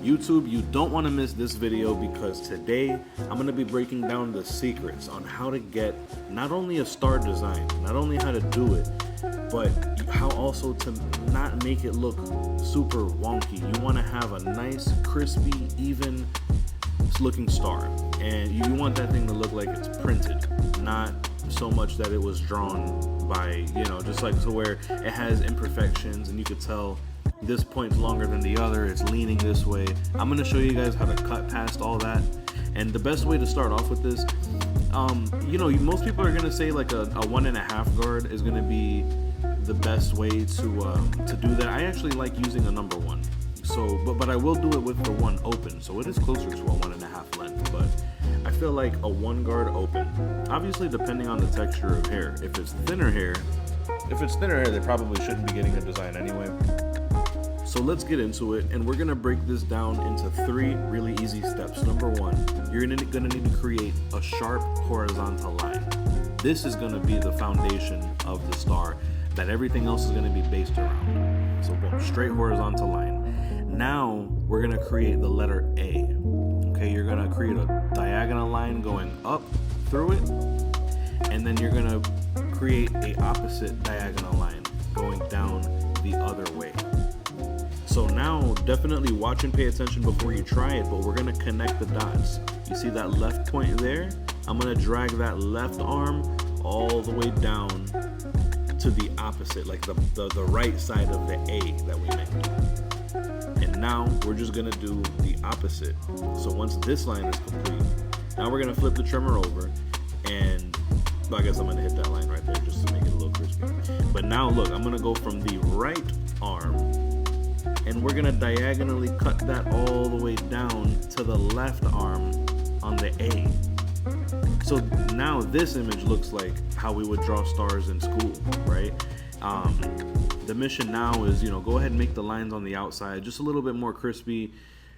YouTube, you don't want to miss this video because today I'm going to be breaking down the secrets on how to get not only a star design, not only how to do it, but how also to not make it look super wonky. You want to have a nice, crispy, even looking star, and you want that thing to look like it's printed, not so much that it was drawn by, just like to where it has imperfections and you could tell this point's longer than the other, it's leaning this way. I'm going to show you guys how to cut past all that. And the best way to start off with this, most people are going to say like a 1.5 guard is going to be the best way to do that. I actually like using a number 1. So, but I will do it with the 1 open, so it is closer to a 1.5 length, but I feel like a 1 guard open, obviously depending on the texture of hair. If it's thinner hair, they probably shouldn't be getting a design anyway. So let's get into it, and we're gonna break this down into 3 really easy steps. Number 1, you're gonna need to create a sharp horizontal line. This is gonna be the foundation of the star that everything else is gonna be based around. So boom, straight horizontal line. Now we're gonna create the letter A. Okay, you're gonna create a diagonal line going up through it, and then you're gonna create a opposite diagonal line going down the other way. So now definitely watch and pay attention before you try it, but we're gonna connect the dots. You see that left point there? I'm gonna drag that left arm all the way down to the opposite, like the right side of the A that we made. And now we're just gonna do the opposite. So once this line is complete, now we're gonna flip the trimmer over, and I guess I'm gonna hit that line right there just to make it a little crispy. But now look, I'm gonna go from the right arm, and we're gonna diagonally cut that all the way down to the left arm on the A. So now this image looks like how we would draw stars in school, right? The mission now is, go ahead and make the lines on the outside just a little bit more crispy.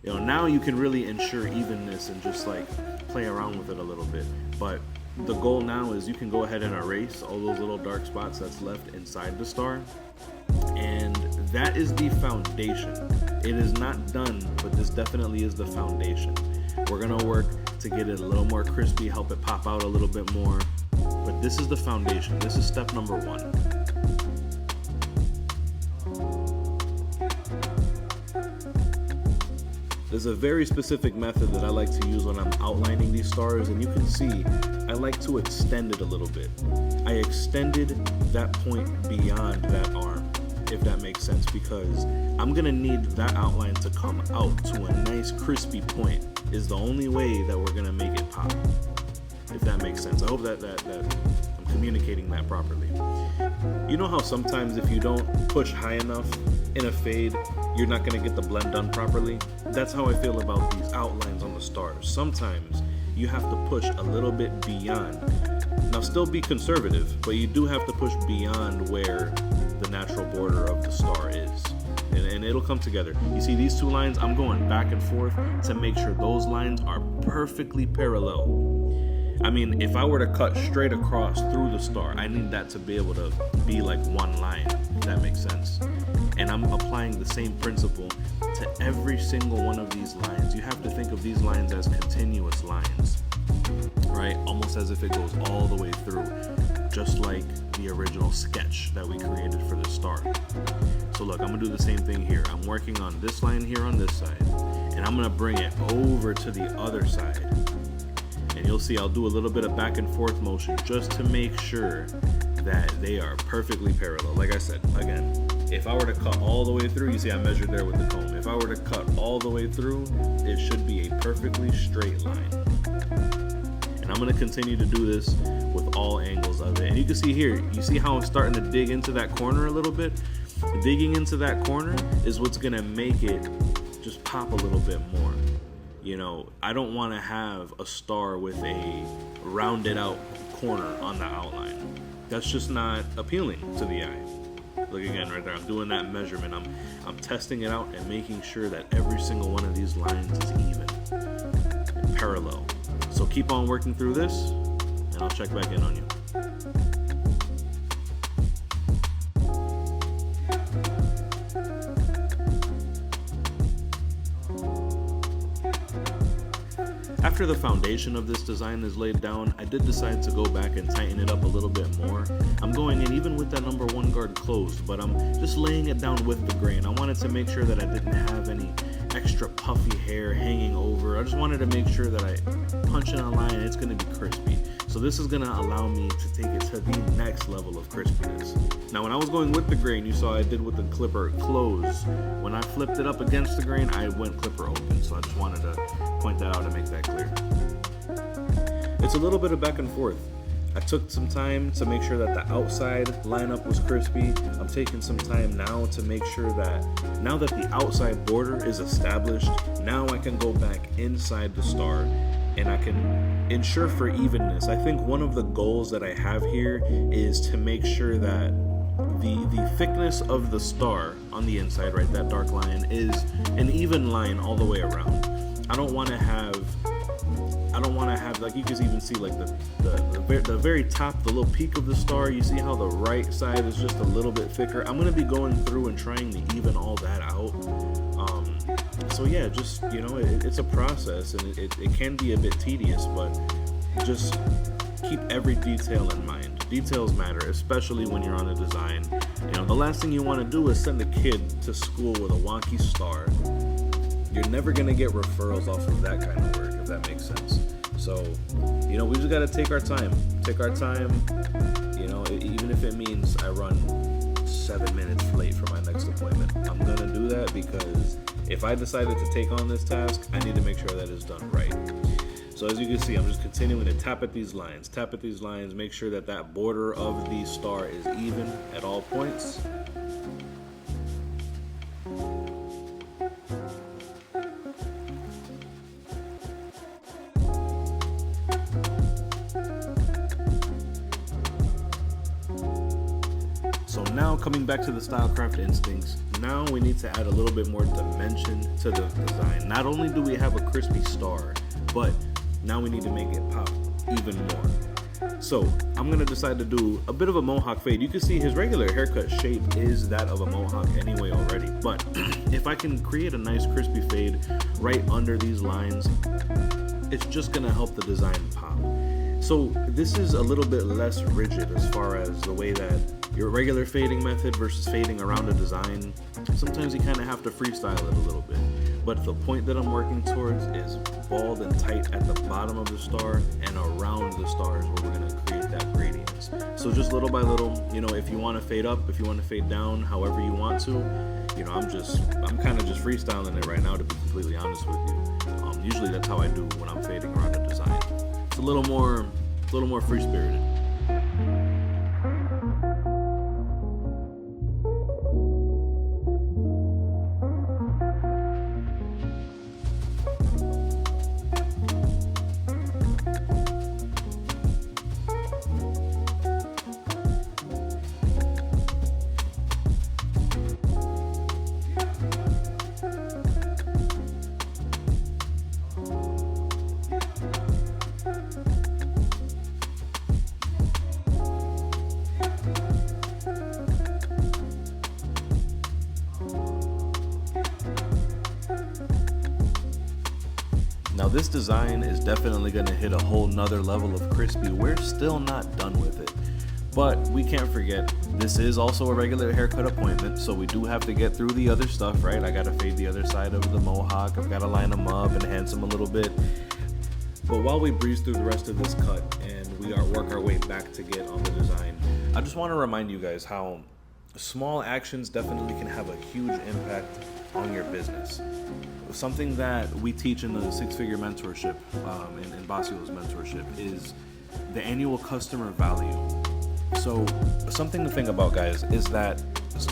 Now you can really ensure evenness and just like play around with it a little bit. But the goal now is you can go ahead and erase all those little dark spots that's left inside the star. And that is the foundation. It is not done, but this definitely is the foundation. We're gonna work to get it a little more crispy, help it pop out a little bit more. But this is the foundation. This is step number 1. There's a very specific method that I like to use when I'm outlining these stars, and you can see I like to extend it a little bit. I extended that point beyond that arm, if that makes sense, because I'm gonna need that outline to come out to a nice crispy point. Is the only way that we're gonna make it pop, if that makes sense. I hope that I'm communicating that properly. You know how sometimes if you don't push high enough in a fade, you're not gonna get the blend done properly? That's how I feel about these outlines on the stars. Sometimes you have to push a little bit beyond. Now still be conservative, but you do have to push beyond where the natural border of the star is. And it'll come together. You see these 2 lines, I'm going back and forth to make sure those lines are perfectly parallel. I mean, if I were to cut straight across through the star, I need that to be able to be like one line, if that makes sense. And I'm applying the same principle to every single one of these lines. You have to think of these lines as continuous lines, right? Almost as if it goes all the way through, just like the original sketch that we created for the star. So look, I'm gonna do the same thing here. I'm working on this line here on this side, and I'm gonna bring it over to the other side. And you'll see I'll do a little bit of back and forth motion just to make sure that they are perfectly parallel. Like I said, again, if I were to cut all the way through, you see I measured there with the comb. If I were to cut all the way through, it should be a perfectly straight line. And I'm gonna continue to do this with all angles of it. And you can see here, you see how I'm starting to dig into that corner a little bit? Digging into that corner is what's gonna make it just pop a little bit more. I don't want to have a star with a rounded out corner on the outline. That's just not appealing to the eye. Look again right there, I'm doing that measurement. I'm testing it out and making sure that every single one of these lines is even and parallel. So keep on working through this, and I'll check back in on you. after the foundation of this design is laid down, I did decide to go back and tighten it up a little bit more. I'm going in even with that number 1 guard closed, but I'm just laying it down with the grain. I wanted to make sure that I didn't have any extra puffy hair hanging over. I just wanted to make sure that I punch in a line and it's going to be crispy. So this is going to allow me to take it to the next level of crispiness. Now when I was going with the grain, you saw I did with the clipper close. When I flipped it up against the grain, I went clipper open. So I just wanted to point that out and make that clear. It's a little bit of back and forth. I took some time to make sure that the outside lineup was crispy. I'm taking some time now to make sure that now that the outside border is established, now I can go back inside the star and I can ensure for evenness. I think one of the goals that I have here is to make sure that the thickness of the star on the inside, right, that dark line, is an even line all the way around. I don't want to have, like, you can even see like the very top, the little peak of the star. You see how the right side is just a little bit thicker. I'm going to be going through and trying to even all that out. So yeah, just, you know, it's a process, and it can be a bit tedious, but just keep every detail in mind. Details matter, especially when you're on a design. You know, the last thing you want to do is send a kid to school with a wonky star. You're never going to get referrals off of that kind of work, if that makes sense. So, you know, we just got to take our time. You know, even if it means I run 7 minutes late for my next appointment, I'm going to do that, because if I decided to take on this task, I need to make sure that it's done right. So as you can see, I'm just continuing to tap at these lines, make sure that that border of the star is even at all points. So now, coming back to the Stylecraft instincts, now we need to add a little bit more dimension to the design. Not only do we have a crispy star, but now we need to make it pop even more. So I'm gonna decide to do a bit of a mohawk fade. You can see his regular haircut shape is that of a mohawk anyway already, but if I can create a nice crispy fade right under these lines, it's just gonna help the design pop. So this is a little bit less rigid as far as the way that your regular fading method versus fading around a design. Sometimes you kind of have to freestyle it a little bit, but the point that I'm working towards is bald and tight at the bottom of the star, and around the stars where we're going to create that gradients. So just little by little, you know, if you want to fade up, if you want to fade down, however you want to, you know, I'm kind of just freestyling it right now, to be completely honest with you. Usually that's how I do when I'm fading around a design. It's a little more free spirited. Now this design is definitely going to hit a whole nother level of crispy. We're still not done with it, but we can't forget this is also a regular haircut appointment, so we do have to get through the other stuff, right? I got to fade the other side of the mohawk, I've got to line them up, enhance them a little bit. But while we breeze through the rest of this cut and we work our way back to get on the design, I just want to remind you guys how small actions definitely can have a huge impact on your business. Something that we teach in the six-figure mentorship, in Basio's mentorship, is the annual customer value. So something to think about, guys, is that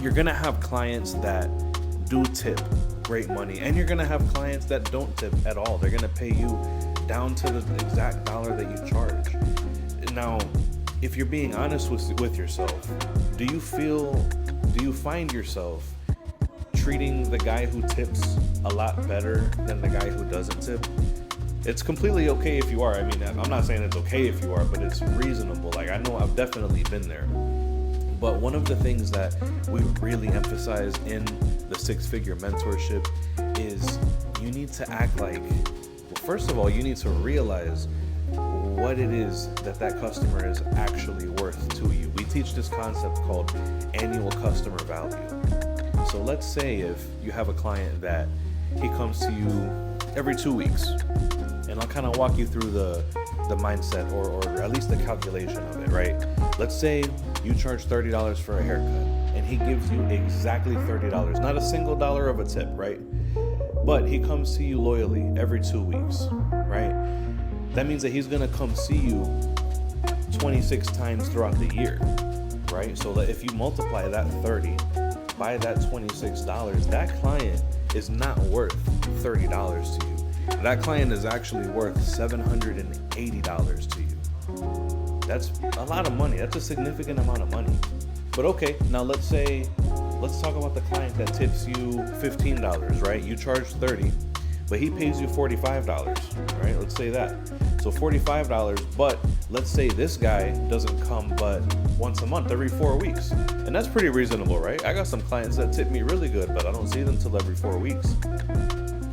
you're gonna have clients that do tip great money, and you're gonna have clients that don't tip at all. They're gonna pay you down to the exact dollar that you charge. Now, if you're being honest with yourself, do you find yourself treating the guy who tips a lot better than the guy who doesn't tip? It's completely okay if you are. I mean, I'm not saying it's okay if you are, but it's reasonable. Like, I know I've definitely been there. But one of the things that we really emphasize in the six-figure mentorship is you need to act like, well, first of all, you need to realize what it is that customer is actually worth to you. We teach this concept called annual customer value. So let's say if you have a client that he comes to you every 2 weeks, and I'll kind of walk you through the mindset or at least the calculation of it, right? Let's say you charge $30 for a haircut and he gives you exactly $30, not a single dollar of a tip, right? But he comes to you loyally every 2 weeks, right? That means that he's gonna come see you 26 times throughout the year, right? So that if you multiply that 30 by that $26, that client is not worth $30 to you. That client is actually worth $780 to you. That's a lot of money. That's a significant amount of money. But okay, now let's talk about the client that tips you $15, right? You charge $30, but he pays you $45, right? Let's say that. So $45, but let's say this guy doesn't come but once a month, every 4 weeks. And that's pretty reasonable, right? I got some clients that tip me really good, but I don't see them till every 4 weeks.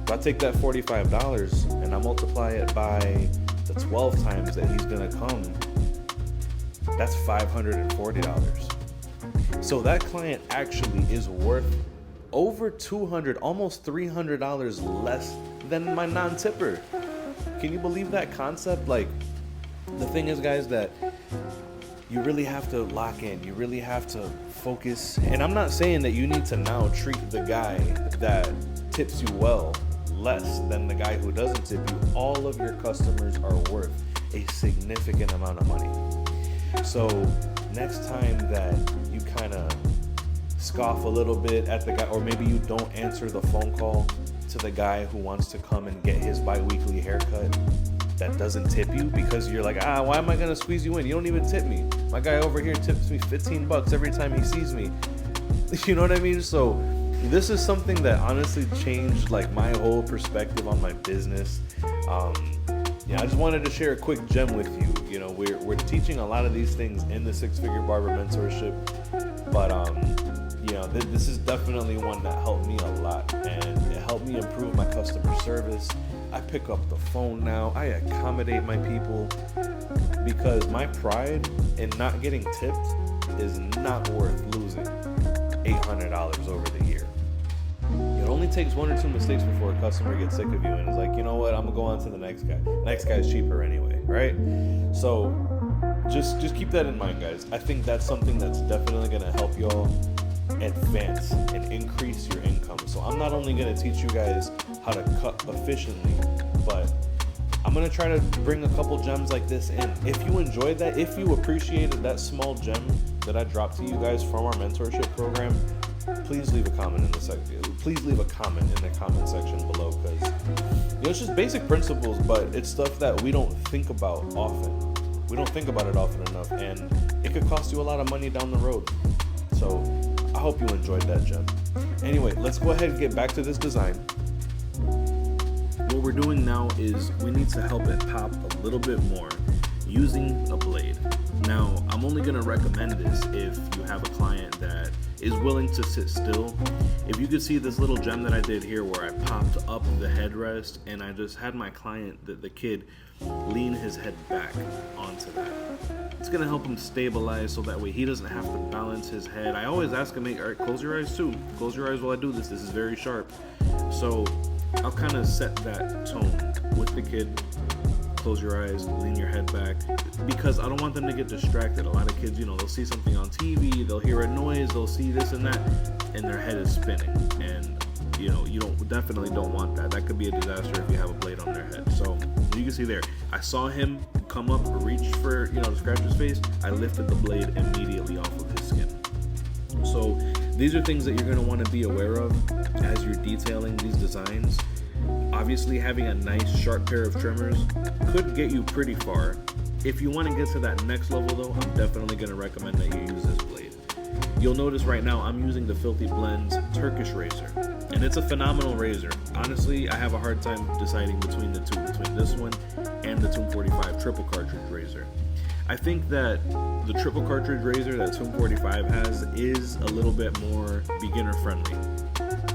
If I take that $45 and I multiply it by the 12 times that he's gonna come, that's $540. So that client actually is worth over $200, almost $300 less than my non-tipper. Can you believe that concept? Like, the thing is, guys, that you really have to lock in. You really have to focus. And I'm not saying that you need to now treat the guy that tips you well less than the guy who doesn't tip you. All of your customers are worth a significant amount of money. So next time that you kind of scoff a little bit at the guy, or maybe you don't answer the phone call to the guy who wants to come and get his bi-weekly haircut that doesn't tip you, because you're like, why am I gonna squeeze you in? You don't even tip me. My guy over here tips me $15 every time he sees me. You know what I mean? So this is something that honestly changed like my whole perspective on my business. I just wanted to share a quick gem with you. You know, we're teaching a lot of these things in the Six Figure Barber Mentorship, but this is definitely one that helped me a lot, and it helped me improve my customer service. I pick up the phone now. I accommodate my people, because my pride in not getting tipped is not worth losing $800 over the year. It only takes 1 or 2 mistakes before a customer gets sick of you and is like, you know what, I'm gonna go on to the next guy. Next guy's cheaper anyway, right? So just keep that in mind, guys. I think that's something that's definitely gonna help y'all advance and increase your income. So I'm not only gonna teach you guys how to cut efficiently, but I'm gonna try to bring a couple gems like this in. If you enjoyed that, if you appreciated that small gem that I dropped to you guys from our mentorship program, please leave a comment in the section. Please leave a comment in the comment section below, because it's just basic principles, but it's stuff that we don't think about often. We don't think about it often enough, and it could cost you a lot of money down the road. So I hope you enjoyed that gem. Anyway, let's go ahead and get back to this design. What we're doing now is we need to help it pop a little bit more using a blade. Now, I'm only going to recommend this if you have a client that is willing to sit still. If you could see this little gem that I did here where I popped up the headrest and I just had my client, the kid, lean his head back onto that. It's going to help him stabilize so that way he doesn't have to balance his head. I always ask him, all right, close your eyes too. Close your eyes while I do this. This is very sharp. So I'll kind of set that tone with the kid. Close your eyes, lean your head back, because I don't want them to get distracted. A lot of kids, they'll see something on TV, they'll hear a noise, they'll see this and that, and their head is spinning. And you definitely don't want that. That could be a disaster if you have a blade on their head. So you can see there, I saw him come up, reach for, to scratch his face. I lifted the blade immediately off of his skin. So these are things that you're going to want to be aware of as you're detailing these designs. Obviously, having a nice sharp pair of trimmers could get you pretty far. If you want to get to that next level though, I'm definitely going to recommend that you use this blade. You'll notice right now I'm using the Filthy Blends Turkish razor, and it's a phenomenal razor. Honestly, I have a hard time deciding between the two, between this one and the Tomb 45 triple cartridge razor. I think that the triple cartridge razor that Tomb 45 has is a little bit more beginner friendly.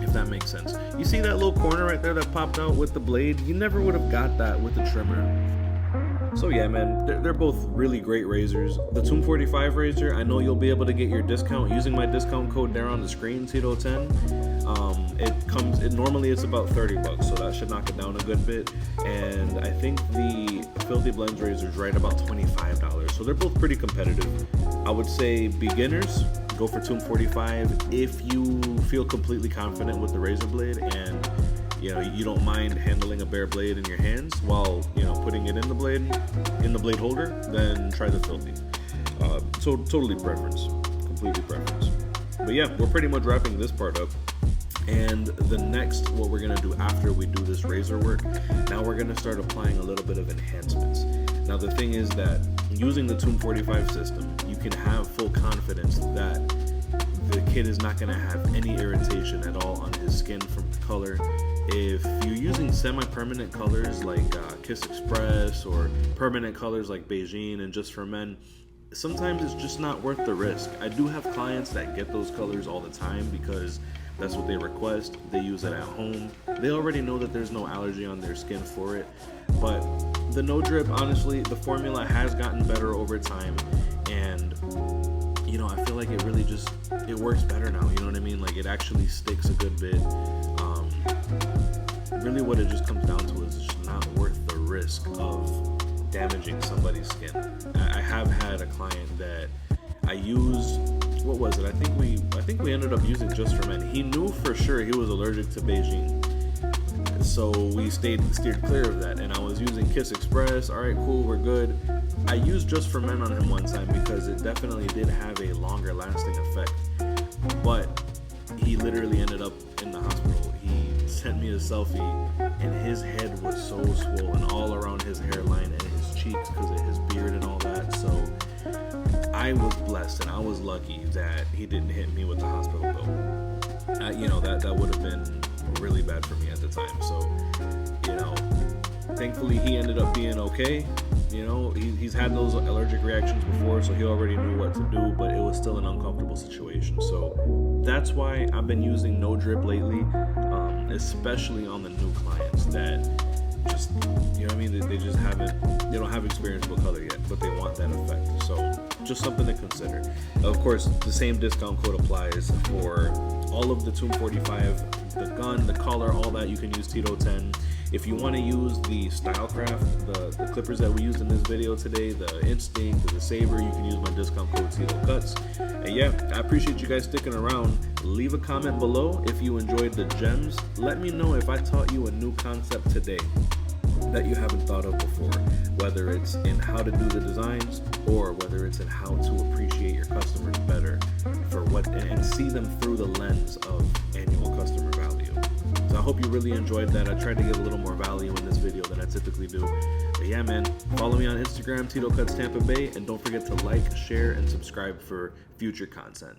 If if that makes sense. You see that little corner right there that popped out with the blade? You never would have got that with the trimmer. So yeah, man, they're both really great razors. The Tomb 45 razor, I know you'll be able to get your discount using my discount code there on the screen, Tito10. Normally it's about $30, so that should knock it down a good bit. And I think the Filthy Blends razor is right about $25, so they're both pretty competitive. I would say beginners, go for Tomb 45 if you feel completely confident with the razor blade and you don't mind handling a bare blade in your hands while putting it in the blade holder, then try the Filthy. So totally preference, completely preference. But yeah, we're pretty much wrapping this part up. And the next, what we're gonna do after we do this razor work, now we're gonna start applying a little bit of enhancements. Now the thing is that using the Tomb 45 system, you can have full confidence that the kid is not gonna have any irritation at all on his skin from the color. If you're using semi-permanent colors like Kiss Express or permanent colors like Beijing and Just for Men, sometimes it's just not worth the risk. I do have clients that get those colors all the time because that's what they request. They use it at home. They already know that there's no allergy on their skin for it. But the no drip, honestly, the formula has gotten better over time, and I feel like it really it works better now. You know what I mean? Like, it actually sticks a good bit. Really what it just comes down to is just not worth the risk of damaging somebody's skin. I have had a client that I used, what was it? I think we ended up using Just for Men. He knew for sure he was allergic to Beijing, so we steered clear of that. And I was using Kiss Express. All right, cool, we're good. I used Just for Men on him one time because it definitely did have a longer lasting effect, but he literally ended up in the hospital. He sent me a selfie, and his head was so swollen all around his hairline and his cheeks because of his beard and all that. So I was blessed and I was lucky that he didn't hit me with the hospital bill. That would have been really bad for me at the time. So, thankfully he ended up being okay. He's had those allergic reactions before, so he already knew what to do, but it was still an uncomfortable situation. So that's why I've been using no drip lately, especially on the new clients that just, they don't have experience with color yet, but they want that effect. So just something to consider. Of course, the same discount code applies for all of the Tomb 45, the gun, the collar, all that. You can use Tito10. If you want to use the Stylecraft, the clippers that we used in this video today, the Instinct, the Saber, you can use my discount code TitoCuts. And yeah, I appreciate you guys sticking around. Leave a comment below if you enjoyed the gems. Let me know if I taught you a new concept today that you haven't thought of before, whether it's in how to do the designs or whether it's in how to appreciate your customers better for what and see them through the lens of annual customer value. So I hope you really enjoyed that. I tried to give a little more value in this video than I typically do. But yeah, man, follow me on Instagram, Tito Cuts Tampa Bay, and don't forget to like, share, and subscribe for future content.